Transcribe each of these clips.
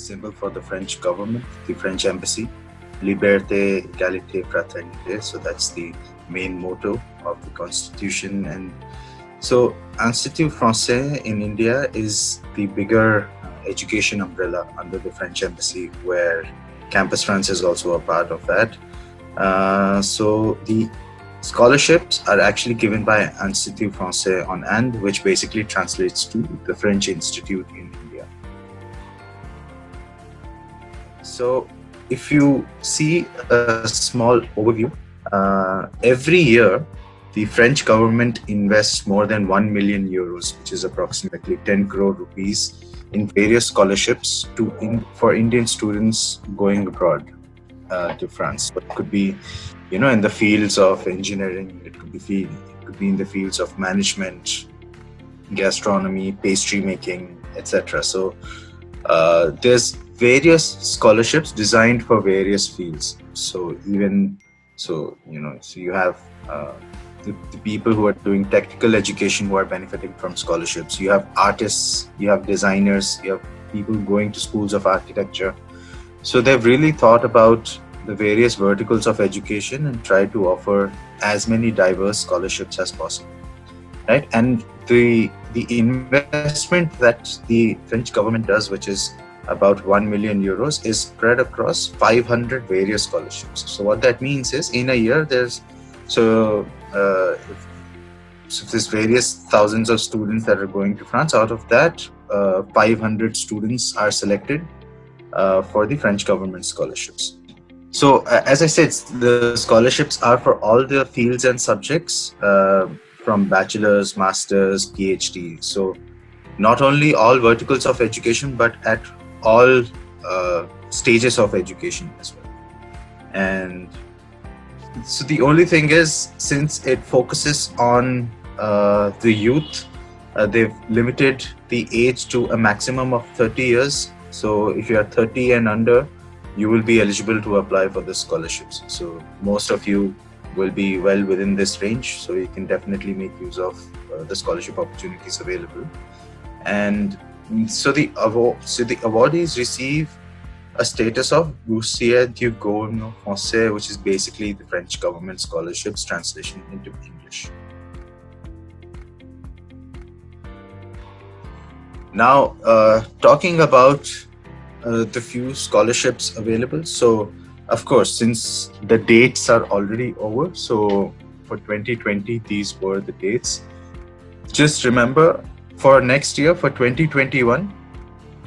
symbol for the French government, the French embassy. Liberté, égalité, fraternité. So that's the main motto of the constitution. And so Institut Français in India is the bigger education umbrella under the French embassy, where Campus France is also a part of that. So the scholarships are actually given by Institut Français en Inde, which basically translates to the French Institute in India. So if you see a small overview, every year the French government invests more than 1 million euros, which is approximately 10 crore rupees, in various scholarships for Indian students going abroad to France. So it could be, in the fields of engineering, it could be in the fields of management, gastronomy, pastry making, etc. So there's various scholarships designed for various fields. So you have the people who are doing technical education who are benefiting from scholarships. You have artists, you have designers, you have people going to schools of architecture. So they've really thought about the various verticals of education and tried to offer as many diverse scholarships as possible, right? And the investment that the French government does, which is about 1 million euros, is spread across 500 various scholarships. So what that means is, in a year, there's various thousands of students that are going to France. Out of that, 500 students are selected for the French government scholarships. So as I said, the scholarships are for all the fields and subjects, from bachelor's, master's, PhD. So not only all verticals of education, but at all stages of education as well. And so the only thing is, since it focuses on the youth, they've limited the age to a maximum of 30 years. So if you are 30 and under, you will be eligible to apply for the scholarships. So most of you will be well within this range. So you can definitely make use of the scholarship opportunities available. And so the awardees receive a status of Boursier du Gouvernement Français, which is basically the French government scholarships translation into English. Now, talking about the few scholarships available. So, of course, since the dates are already over, so for 2020, these were the dates. Just remember, for next year, for 2021,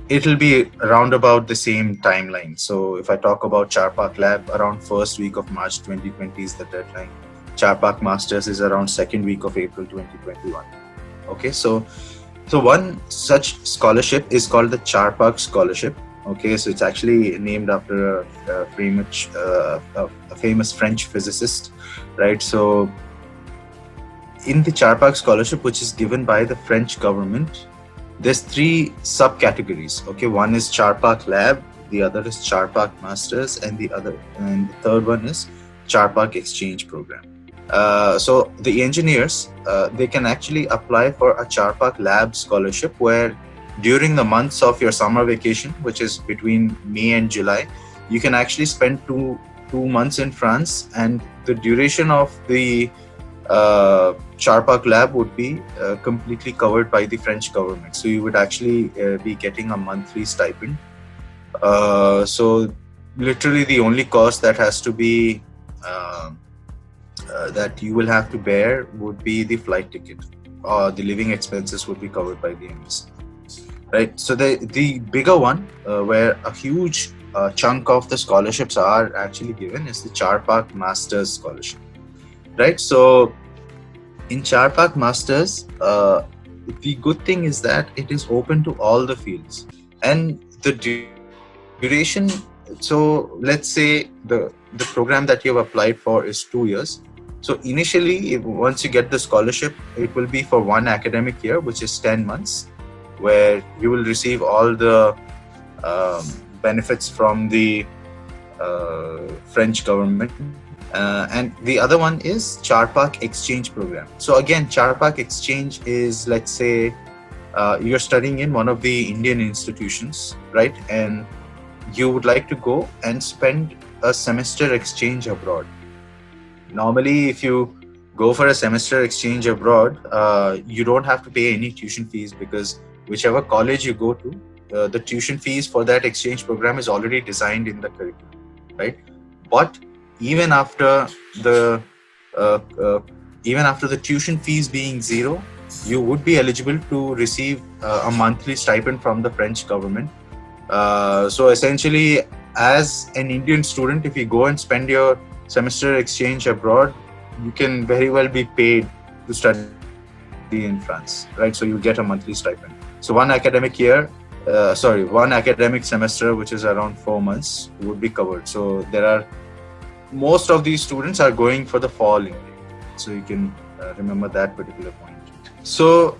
it'll be around about the same timeline. So if I talk about Charpak Lab, around first week of March 2020 is the deadline. Charpak Masters is around second week of April 2021. Okay, so one such scholarship is called the Charpak Scholarship. Okay, so it's actually named after a famous French physicist, right? So in the Charpak Scholarship, which is given by the French government, there's three subcategories. Okay, one is Charpak Lab, the other is Charpak Masters, and the third one is Charpak Exchange Program. So the engineers, they can actually apply for a Charpak Lab scholarship, where during the months of your summer vacation, which is between May and July, you can actually spend two months in France, and the duration of the Charpak Lab would be completely covered by the French government. So you would actually be getting a monthly stipend. So literally the only cost that has to be that you will have to bear would be the flight ticket. The living expenses would be covered by the embassy. Right. So the bigger one, where a huge chunk of the scholarships are actually given, is the Charpak Masters Scholarship. Right. So in Charpak Masters, the good thing is that it is open to all the fields, and the duration. So let's say the program that you have applied for is 2 years. So initially, once you get the scholarship, it will be for one academic year, which is 10 months, where you will receive all the benefits from the French government. And the other one is Charpak Exchange Program. So again, Charpak Exchange is, let's say, you're studying in one of the Indian institutions, right? And you would like to go and spend a semester exchange abroad. Normally, if you go for a semester exchange abroad, you don't have to pay any tuition fees, because whichever college you go to, the tuition fees for that exchange program is already designed in the curriculum, right? But even after the uh, uh, even after the tuition fees being zero, you would be eligible to receive a monthly stipend from the French government. So essentially, as an Indian student, if you go and spend your semester exchange abroad, you can very well be paid to study in France, right? So you get a monthly stipend. So one academic semester, which is around 4 months, would be covered. So most of these students are going for the fall intake. So you can remember that particular point. So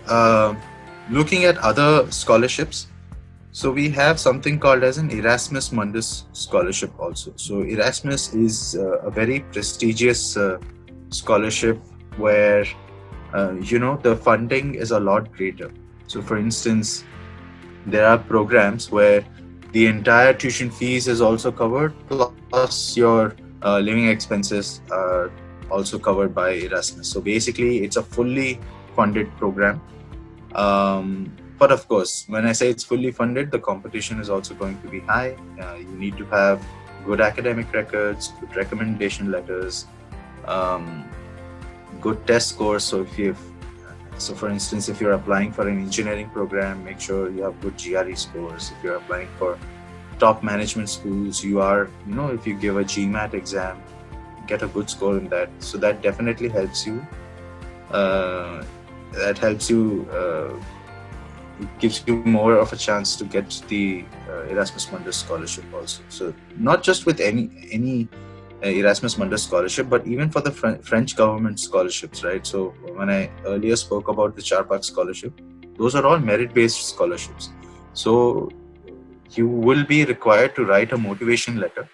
looking at other scholarships, so we have something called as an Erasmus Mundus scholarship also. So Erasmus is a very prestigious scholarship where the funding is a lot greater. So for instance, there are programs where the entire tuition fees is also covered, plus your living expenses are also covered by Erasmus. So basically, it's a fully funded program. But of course, when I say it's fully funded, the competition is also going to be high. You need to have good academic records, good recommendation letters, good test scores. So for instance, if you're applying for an engineering program, make sure you have good GRE scores. If you're applying for top management schools, if you give a GMAT exam, get a good score in that. So that definitely helps you. It gives you more of a chance to get the Erasmus Mundus scholarship also. So not just with any Erasmus Mundus scholarship, but even for the French government scholarships, right? So when I earlier spoke about the Charpak scholarship, those are all merit-based scholarships. So you will be required to write a motivation letter.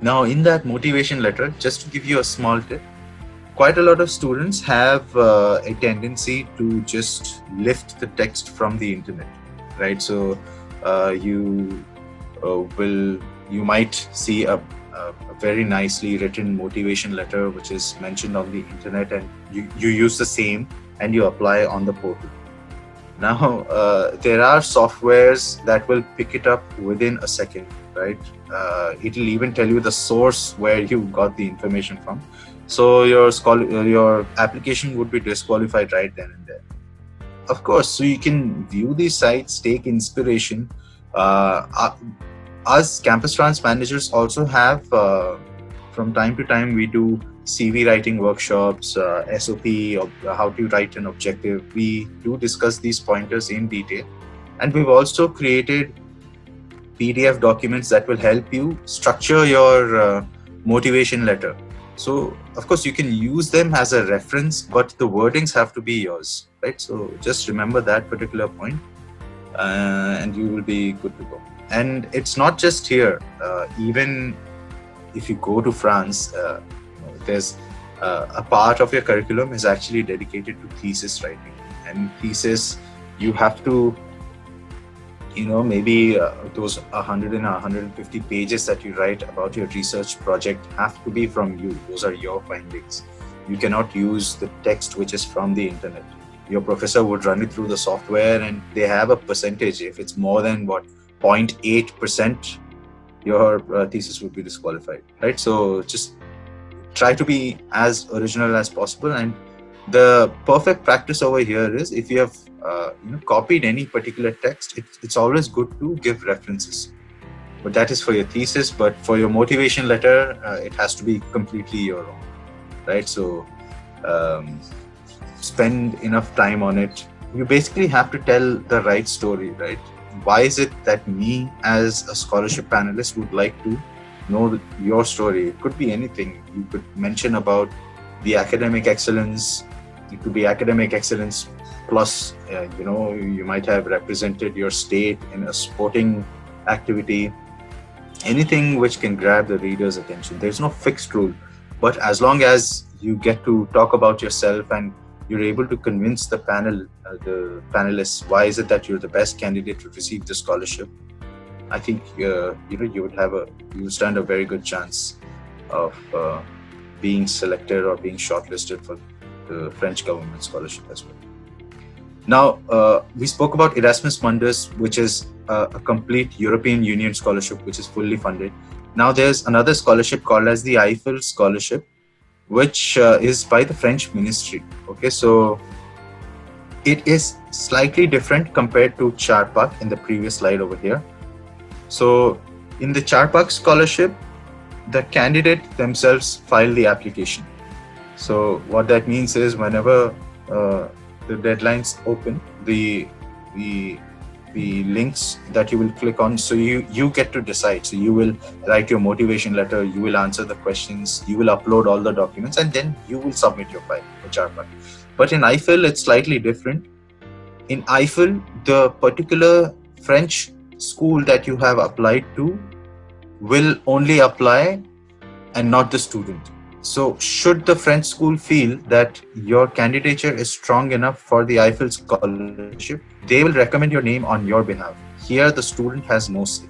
Now, in that motivation letter, just to give you a small tip, quite a lot of students have a tendency to just lift the text from the internet, right? So you might see a very nicely written motivation letter which is mentioned on the internet, and you use the same and you apply on the portal. Now, there are softwares that will pick it up within a second, right? It'll even tell you the source where you got the information from. So your application would be disqualified right then and there. Of course, so you can view these sites, take inspiration. Us Campus France managers also have, from time to time, we do CV writing workshops, SOP, how to write an objective. We do discuss these pointers in detail. And we've also created PDF documents that will help you structure your motivation letter. So, of course, you can use them as a reference, but the wordings have to be yours, right? So just remember that particular point, and you will be good to go. And it's not just here. Even if you go to France, there's a part of your curriculum is actually dedicated to thesis writing. And thesis, you have to, maybe those 100 and 150 pages that you write about your research project have to be from you. Those are your findings. You cannot use the text which is from the internet. Your professor would run it through the software, and they have a percentage. If it's more than 0.8%, your thesis would be disqualified, right? So just try to be as original as possible. And the perfect practice over here is, if you have copied any particular text, it's always good to give references. But that is for your thesis. But for your motivation letter, it has to be completely your own, right? So spend enough time on it. You basically have to tell the right story, right? Why is it that me as a scholarship panelist would like to know your story? It could be anything. You could mention about the academic excellence. It could be academic excellence plus, you might have represented your state in a sporting activity. Anything which can grab the reader's attention. There's no fixed rule, but as long as you get to talk about yourself and you're able to convince the panelists why is it that you're the best candidate to receive the scholarship, I think you would stand a very good chance of being selected or being shortlisted for the French government scholarship as well. Now, we spoke about Erasmus Mundus, which is a complete European Union scholarship, which is fully funded. Now, there's another scholarship called as the Eiffel Scholarship, which is by the French Ministry. Okay, so it is slightly different compared to Charpak in the previous slide over here. So, in the Charpak scholarship, the candidate themselves file the application. So, what that means is whenever the deadlines open, the links that you will click on, so you get to decide. So you will write your motivation letter, you will answer the questions, you will upload all the documents, and then you will submit your file for Charpak. But in Eiffel, it's slightly different. In Eiffel, the particular French school that you have applied to will only apply and not the student. So should the French school feel that your candidature is strong enough for the Eiffel scholarship, they will recommend your name on your behalf. Here, the student has no say,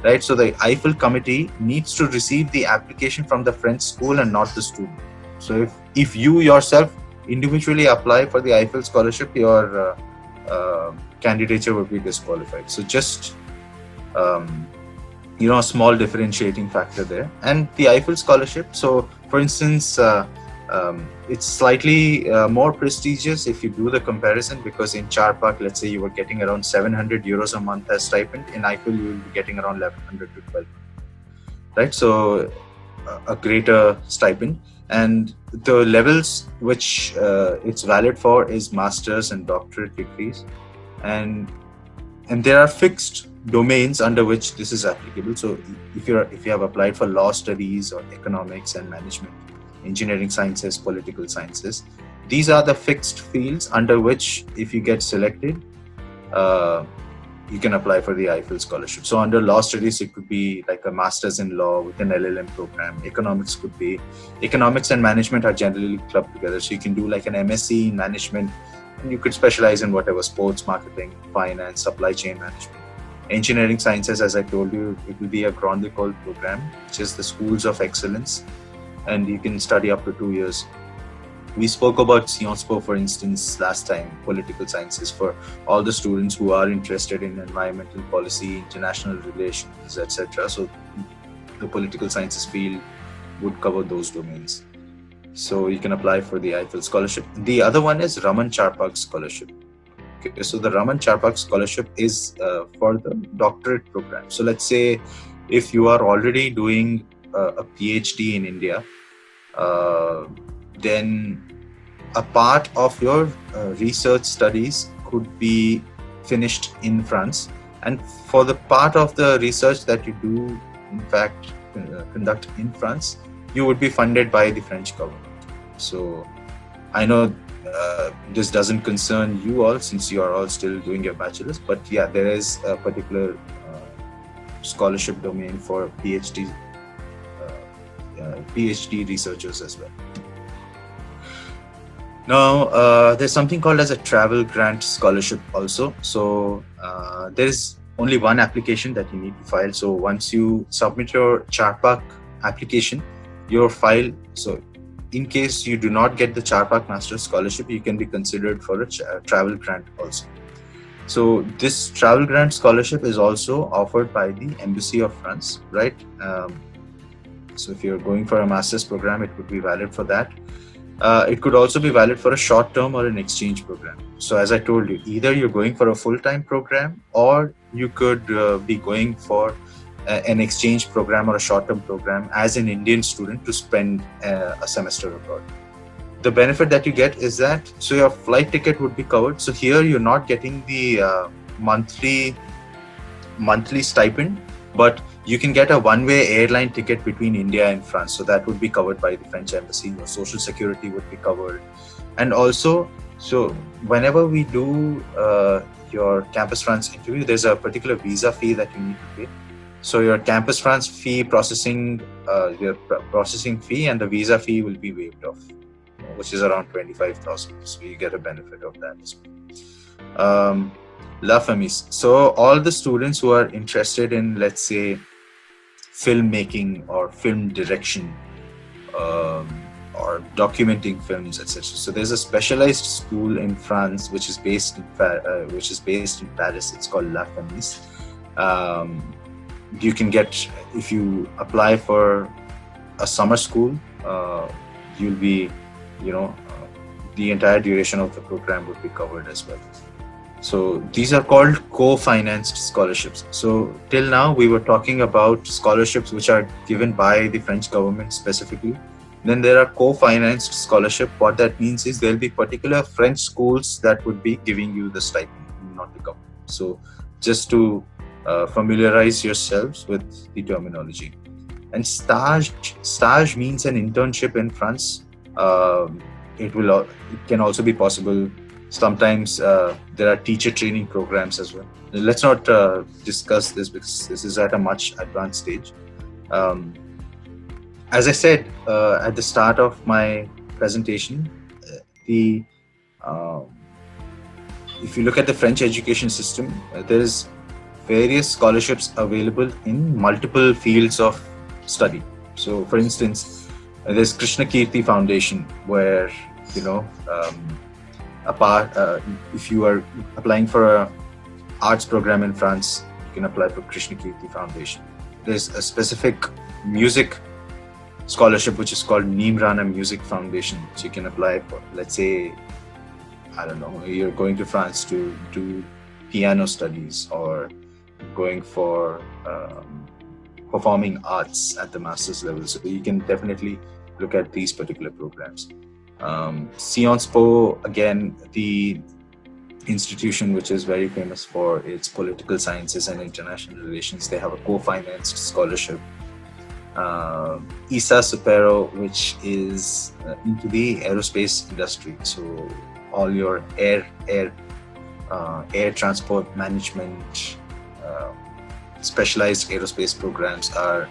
right? So the Eiffel committee needs to receive the application from the French school and not the student. So if you yourself individually apply for the Eiffel scholarship, your candidature will be disqualified. So just a small differentiating factor there. And the Eiffel scholarship, so for instance, it's slightly more prestigious if you do the comparison, because in Charpak, let's say you were getting around 700 euros a month as stipend. In Eiffel, you will be getting around 1100 to 1200, right? So a greater stipend. And the levels which it's valid for is master's and doctorate degrees. And there are fixed domains under which this is applicable. So if you have applied for law studies or economics and management, engineering sciences, political sciences, these are the fixed fields under which, if you get selected, you can apply for the Eiffel scholarship. So under law studies, it could be like a master's in law with an LLM program. Economics and management are generally clubbed together. So you can do like an MSc in management, and you could specialize in whatever: sports marketing, finance, supply chain management. Engineering sciences, as I told you, it will be a Grande École program, which is the schools of excellence, and you can study up to 2 years. We spoke about Sciences Po, for instance, last time, political sciences, for all the students who are interested in environmental policy, international relations, etc. So the political sciences field would cover those domains. So you can apply for the Eiffel scholarship. The other one is Raman Charpak scholarship. Okay, so the Raman Charpak scholarship is for the doctorate program. So let's say if you are already doing a PhD in India, then a part of your research studies could be finished in France. And for the part of the research that you do, in fact, conduct in France, you would be funded by the French government. So I know this doesn't concern you all, since you are all still doing your bachelor's, but yeah, there is a particular scholarship domain for PhD researchers as well. Now, there's something called as a travel grant scholarship also. So there is only one application that you need to file. So once you submit your Charpak application, your file, so in case you do not get the Charpak Master's Scholarship, you can be considered for a travel grant also. So this travel grant scholarship is also offered by the Embassy of France, right? So if you're going for a master's program, it would be valid for that. It could also be valid for a short-term or an exchange program. So as I told you, either you're going for a full-time program, or you could be going for an exchange program or a short-term program as an Indian student to spend a semester abroad. The benefit that you get is that, so your flight ticket would be covered. So here you're not getting the monthly stipend, but you can get a one-way airline ticket between India and France. So that would be covered by the French embassy. Your social security would be covered. And also, so whenever we do your Campus France interview, there's a particular visa fee that you need to pay. So your Campus France fee processing fee and the visa fee will be waived off, which is around 25,000. So you get a benefit of that as well. La Famille. So all the students who are interested in, let's say, filmmaking or film direction, um, or documenting films, etc. So there's a specialized school in France which is based in Paris. It's called La Famille. You can get, if you apply for a summer school, you'll be, the entire duration of the program would be covered as well. So these are called co-financed scholarships. So till now we were talking about scholarships which are given by the French government specifically. Then there are co-financed scholarship. What that means is there'll be particular French schools that would be giving you the stipend, not the government. So just to familiarize yourselves with the terminology. And stage means an internship in France. It can also be possible. Sometimes there are teacher training programs as well. Let's not discuss this because this is at a much advanced stage. As I said at the start of my presentation, if you look at the French education system, there is various scholarships available in multiple fields of study. So, for instance, there's Krishna Kirti Foundation, where if you are applying for an arts program in France, you can apply for Krishna Kirti Foundation. There's a specific music scholarship which is called Nimrana Music Foundation, which you can apply for. Let's say, I don't know, you're going to France to do piano studies or going for performing arts at the master's level. So you can definitely look at these particular programs. Sciences Po, again, the institution which is very famous for its political sciences and international relations, they have a co-financed scholarship. ISA Supero, which is into the aerospace industry. So all your air transport management, specialized aerospace programs are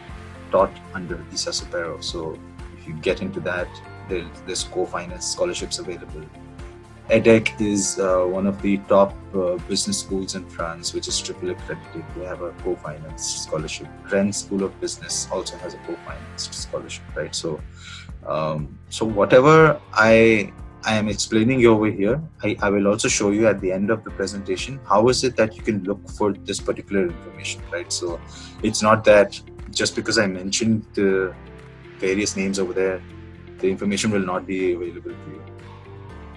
taught under ISA Supero. So if you get into that, there's co-finance scholarships available. EDEC is one of the top business schools in France, which is triple accredited. They have a co-financed scholarship. Rennes School of Business also has a co-financed scholarship, right? So, so whatever I am explaining you over here, I will also show you at the end of the presentation how is it that you can look for this particular information, right? So it's not that just because I mentioned the various names over there, the information will not be available to you.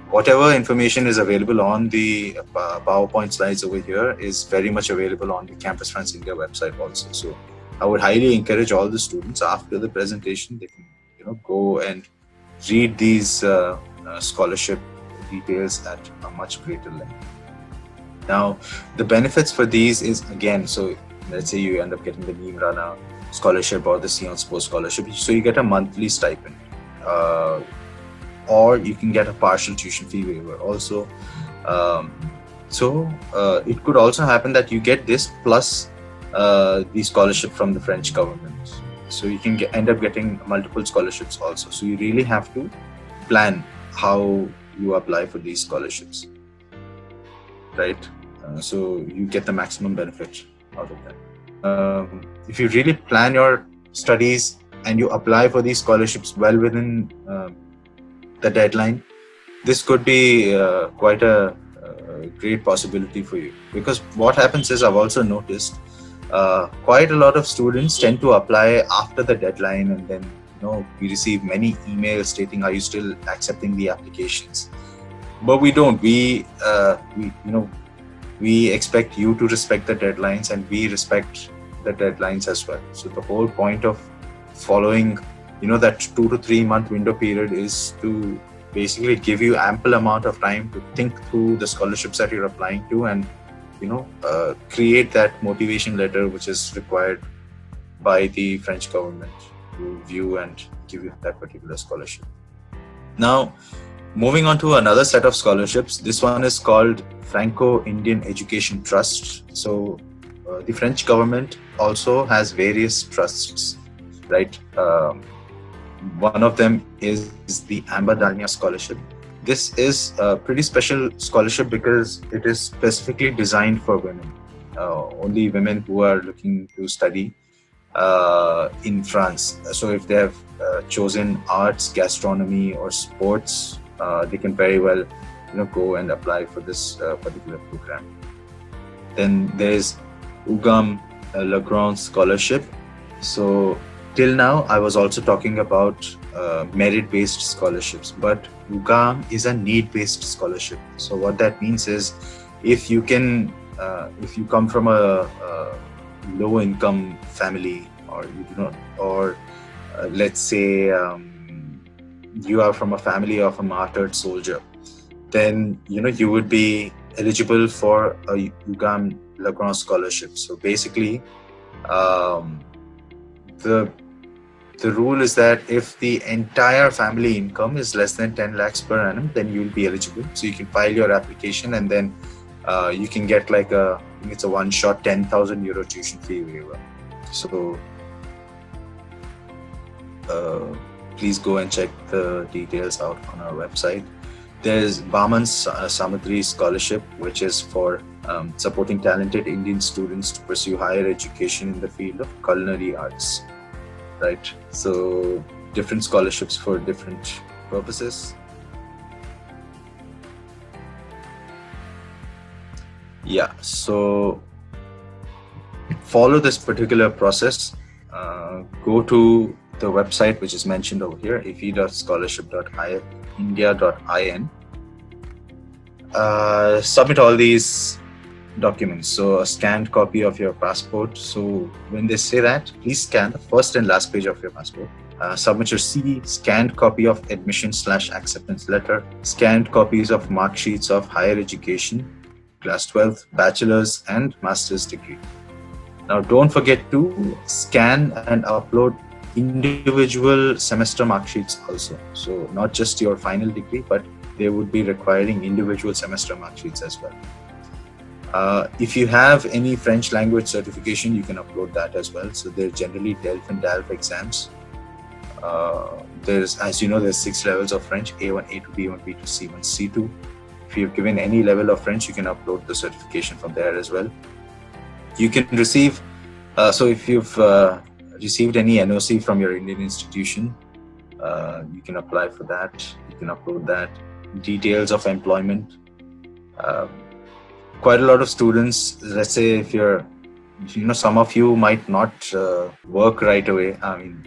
Whatever information is available on the PowerPoint slides over here is very much available on the Campus France India website also. So I would highly encourage all the students after the presentation, they can go and read these scholarship details at a much greater length. Now, the benefits for these is, again, so let's say you end up getting the Nimrana scholarship or the Sciences Po scholarship. So you get a monthly stipend. Or you can get a partial tuition fee waiver also. It could also happen that you get this plus the scholarship from the French government. So you can end up getting multiple scholarships also. So you really have to plan how you apply for these scholarships, right? So you get the maximum benefit out of that. If you really plan your studies and you apply for these scholarships well within the deadline, this could be quite a great possibility for you. Because what happens is, I've also noticed quite a lot of students tend to apply after the deadline, and then we receive many emails stating, are you still accepting the applications? But we don't. We expect you to respect the deadlines, and we respect the deadlines as well. So the whole point of following that 2 to 3 month window period is to basically give you ample amount of time to think through the scholarships that you're applying to, and create that motivation letter which is required by the French government to view and give you that particular scholarship. Now, moving on to another set of scholarships. This one is called Franco-Indian Education Trust. So the French government also has various trusts, right? One of them is the Ambadania Scholarship. This is a pretty special scholarship because it is specifically designed for women. Only women who are looking to study in France. So if they have chosen arts, gastronomy, or sports, they can very well, go and apply for this particular program. Then there's UGAM Lagrange Scholarship. So till now, I was also talking about merit-based scholarships, but UGAM is a need-based scholarship. So what that means is, if you come from a low-income family, or you do not, or let's say you are from a family of a martyred soldier, then you would be eligible for a UGAM Lagrange scholarship. So basically, the rule is that if the entire family income is less than 10 lakhs per annum, then you'll be eligible. So you can file your application, and then you can get it's a one-shot 10,000 euro tuition fee waiver. So please go and check the details out on our website. There's Baman Samadri Scholarship, which is for supporting talented Indian students to pursue higher education in the field of culinary arts. Right. So different scholarships for different purposes. Yeah. So follow this particular process. Go to the website which is mentioned over here, ifi.scholarship.india.in. Submit all these documents. So a scanned copy of your passport. So when they say that, please scan the first and last page of your passport. Submit your CV, scanned copy of admission/acceptance letter, scanned copies of mark sheets of higher education, class 12, bachelor's and master's degree. Now don't forget to scan and upload individual semester mark sheets also. So not just your final degree, but they would be requiring individual semester mark sheets as well. If you have any French language certification, you can upload that as well. So they're generally DELF and DALF exams. There's 6 levels of French: A1, A2, B1, B2, C1, C2. If you've given any level of French, you can upload the certification from there as well. You can receive, so if you've received any NOC from your Indian institution, you can apply for that. You can upload that. Details of employment. Quite a lot of students, let's say if some of you might not work right away,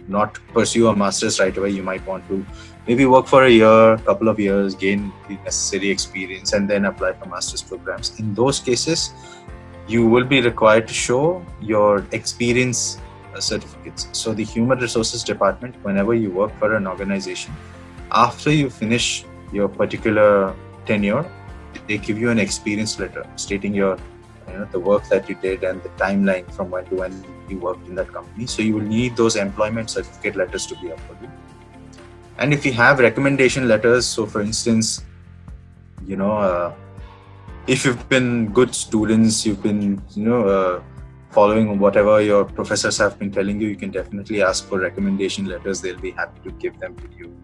not pursue a master's right away. You might want to maybe work for a year, couple of years, gain the necessary experience, and then apply for master's programs. In those cases, you will be required to show your experience certificates. So the Human Resources Department, whenever you work for an organization, after you finish your particular tenure, they give you an experience letter stating your the work that you did and the timeline from when to when you worked in that company. So you will need those employment certificate letters to be uploaded. And if you have recommendation letters, so for instance, if you've been good students, you've been following whatever your professors have been telling you, you can definitely ask for recommendation letters. They'll be happy to give them to you.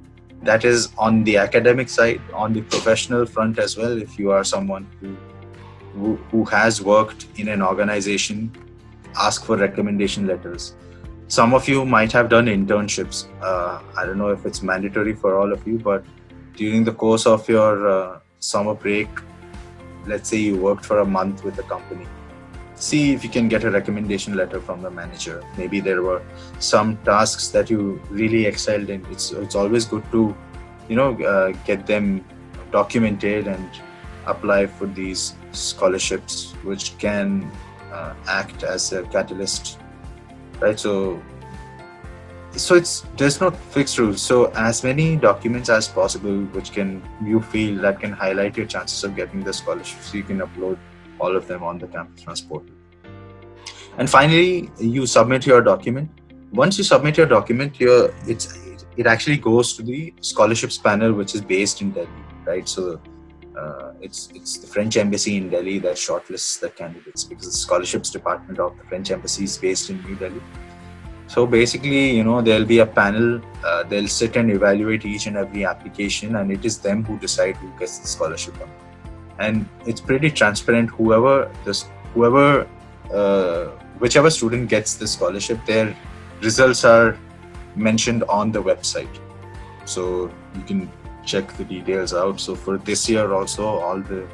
That is on the academic side. On the professional front as well, if you are someone who has worked in an organization, ask for recommendation letters. Some of you might have done internships. I don't know if it's mandatory for all of you, but during the course of your summer break, let's say you worked for a month with a company, see if you can get a recommendation letter from the manager. Maybe there were some tasks that you really excelled in. It's always good to get them documented and apply for these scholarships, which can act as a catalyst, right? So there's no fixed rules. So as many documents as possible which you feel that can highlight your chances of getting the scholarship, so you can upload all of them on the Campus France portal. And finally, you submit your document. Once you submit your document, it actually goes to the scholarships panel, which is based in Delhi, right? So it's the French embassy in Delhi that shortlists the candidates, because the scholarships department of the French embassy is based in New Delhi. So basically, there'll be a panel. They'll sit and evaluate each and every application, and it is them who decide who gets the scholarship or not. And it's pretty transparent. Whoever, whichever student gets the scholarship, their results are mentioned on the website, so you can check the details out. So for this year also, all the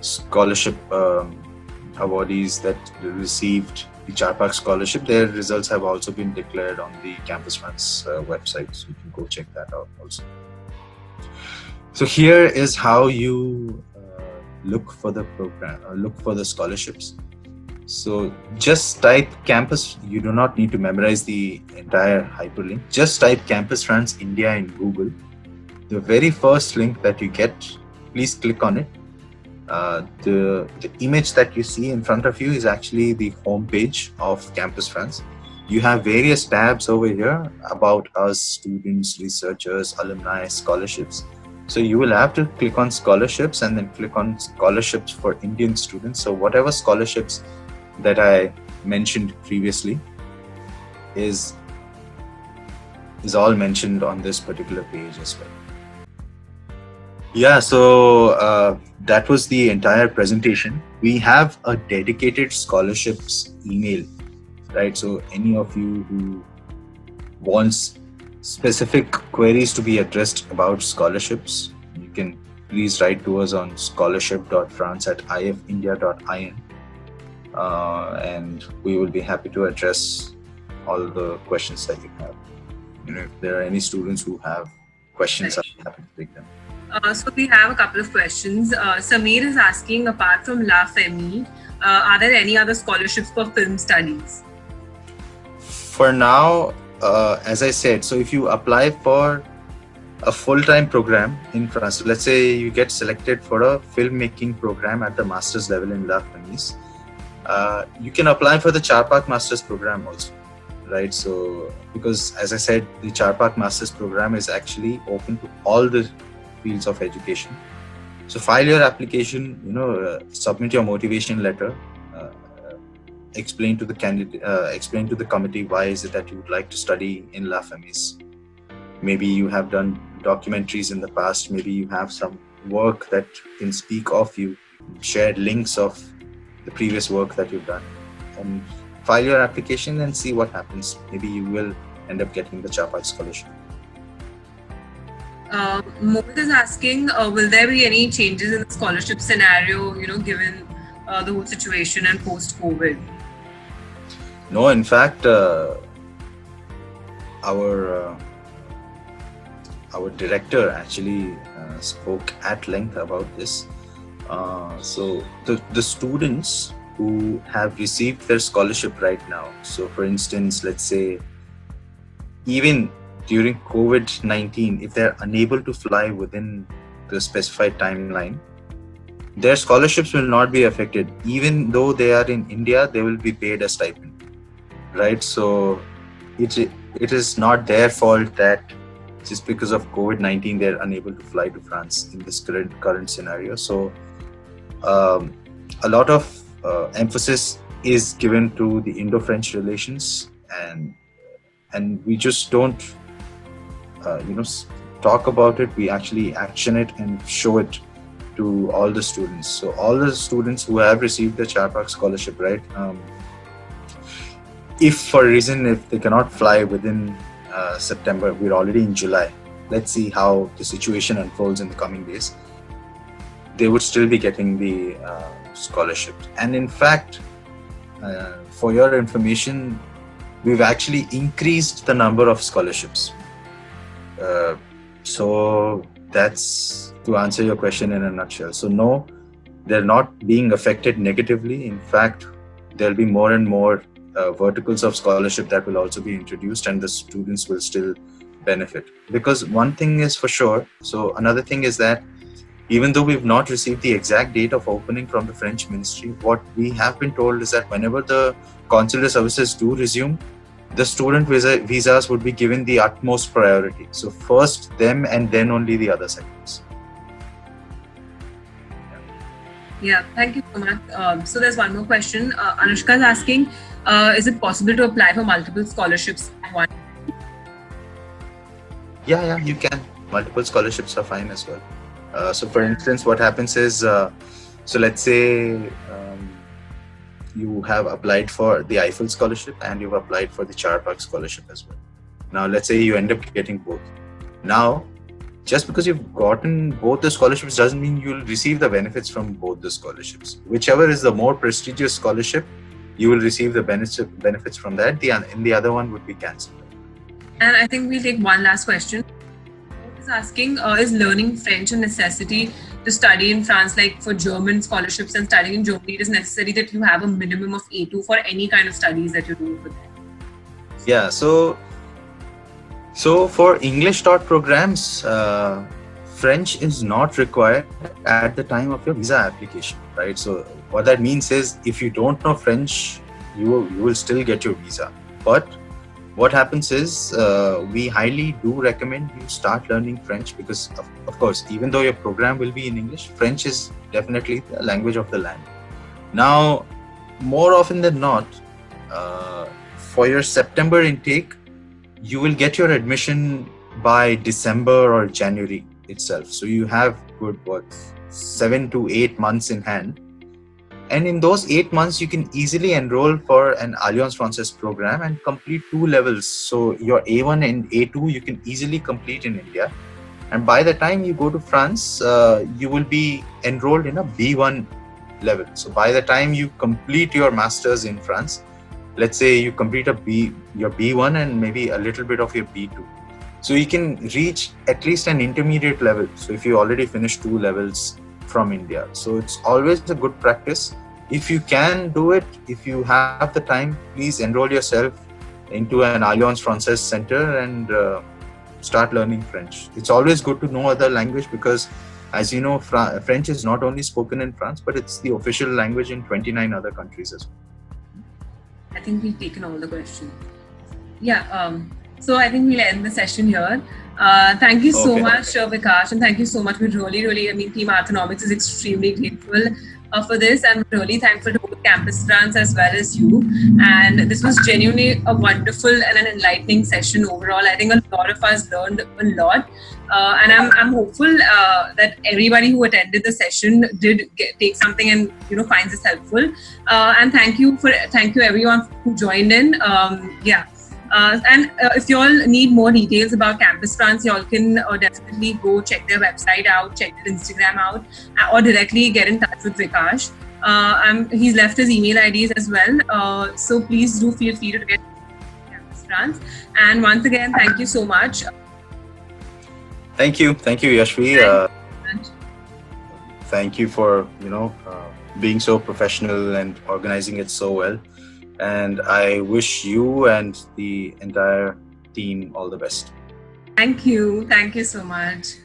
scholarship awardees that received the Charpak scholarship, their results have also been declared on the Campus France website, so you can go check that out also. So here is how you look for the program, look for the scholarships. So just type campus. You do not need to memorize the entire hyperlink. Just type Campus France India in Google. The very first link that you get, please click on it. The image that you see in front of you is actually the home page of Campus France. You have various tabs over here about us, students, researchers, alumni, scholarships. So you will have to click on scholarships and then click on scholarships for Indian students. So whatever scholarships that I mentioned previously is all mentioned on this particular page as well. Yeah, so that was the entire presentation. We have a dedicated scholarships email, right? So any of you who wants specific queries to be addressed about scholarships, you can please write to us on scholarship.france@ifindia.in, and we will be happy to address all the questions that you have. If there are any students who have questions, I'm happy to take them. So we have a couple of questions. Sameer is asking, apart from La Femme, are there any other scholarships for film studies? For now, as I said, so if you apply for a full-time program in France, let's say you get selected for a filmmaking program at the master's level in La Femme, you can apply for the Charpak master's program also, right? So because, as I said, the Charpak master's program is actually open to all the fields of education. So file your application, submit your motivation letter, explain to the candidate, explain to the committee why is it that you would like to study in La Femme. Maybe you have done documentaries in the past, maybe you have some work that can speak of you, share links of the previous work that you've done, and file your application and see what happens. Maybe you will end up getting the Charpak scholarship. Mohit is asking, will there be any changes in the scholarship scenario, given the whole situation and post-COVID? No, in fact, our director actually spoke at length about this. So the students who have received their scholarship right now, so for instance, let's say even during COVID-19, if they're unable to fly within the specified timeline, their scholarships will not be affected. Even though they are in India, they will be paid a stipend, right? So it is not their fault that just because of COVID-19, they're unable to fly to France in this current scenario. So a lot of emphasis is given to the Indo-French relations, and we just don't talk about it. We actually action it and show it to all the students. So all the students who have received the Charpak scholarship, right? If for a reason, if they cannot fly within September, we're already in July. Let's see how the situation unfolds in the coming days. They would still be getting the scholarship. And in fact, for your information, we've actually increased the number of scholarships. So that's to answer your question in a nutshell. So no, they're not being affected negatively. In fact, there'll be more and more verticals of scholarship that will also be introduced, and the students will still benefit. Because one thing is for sure, so another thing is that even though we've not received the exact date of opening from the French ministry, what we have been told is that whenever the consular services do resume, the student visas would be given the utmost priority. So first them and then only the other sectors. Yeah, thank you so much. So there's one more question. Anushka is asking, is it possible to apply for multiple scholarships at once? Yeah, you can. Multiple scholarships are fine as well. So for instance, what happens is, so let's say you have applied for the Eiffel scholarship and you've applied for the Charpak scholarship as well. Now, let's say you end up getting both. Now, just because you've gotten both the scholarships doesn't mean you'll receive the benefits from both the scholarships. Whichever is the more prestigious scholarship, you will receive the benefits from that. The other one would be cancelled. And I think we'll take one last question. Is asking, is learning French a necessity to study in France? Like for German scholarships and studying in Germany, it is necessary that you have a minimum of A2 for any kind of studies that you're doing for them. Yeah, so for English taught programs, French is not required at the time of your visa application, right? So what that means is, if you don't know French, you will still get your visa. But what happens is, we highly do recommend you start learning French because, of course, even though your program will be in English, French is definitely the language of the land. Now, more often than not, for your September intake, you will get your admission by December or January itself. So you have good, 7 to 8 months in hand. And in those 8 months, you can easily enroll for an Alliance Française program and complete 2 levels. So your A1 and A2, you can easily complete in India. And by the time you go to France, you will be enrolled in a B1 level. So by the time you complete your master's in France, let's say you complete your B1 and maybe a little bit of your B2. So you can reach at least an intermediate level. So if you already finished 2 levels from India. So it's always a good practice. If you can do it, if you have the time, please enroll yourself into an Alliance Française center and start learning French. It's always good to know other language because, as you know, French is not only spoken in France, but it's the official language in 29 other countries as well. I think we've taken all the questions. Yeah, so I think we'll end the session here. Thank you so much, Vikash, and thank you so much. We really, Team Arthanomics is extremely grateful for this, and we're really thankful to both Campus France as well as you. And this was genuinely a wonderful and an enlightening session overall. I think a lot of us learned a lot, and I'm hopeful that everybody who attended the session did take something and finds this helpful. And thank you everyone who joined in. And if you all need more details about Campus France, you all can definitely go check their website out, check their Instagram out, or directly get in touch with Vikash. He's left his email IDs as well. So please do feel free to get Campus France. And once again, thank you so much. Thank you, Yashvi. Thank you for being so professional and organizing it so well. And I wish you and the entire team all the best. Thank you so much.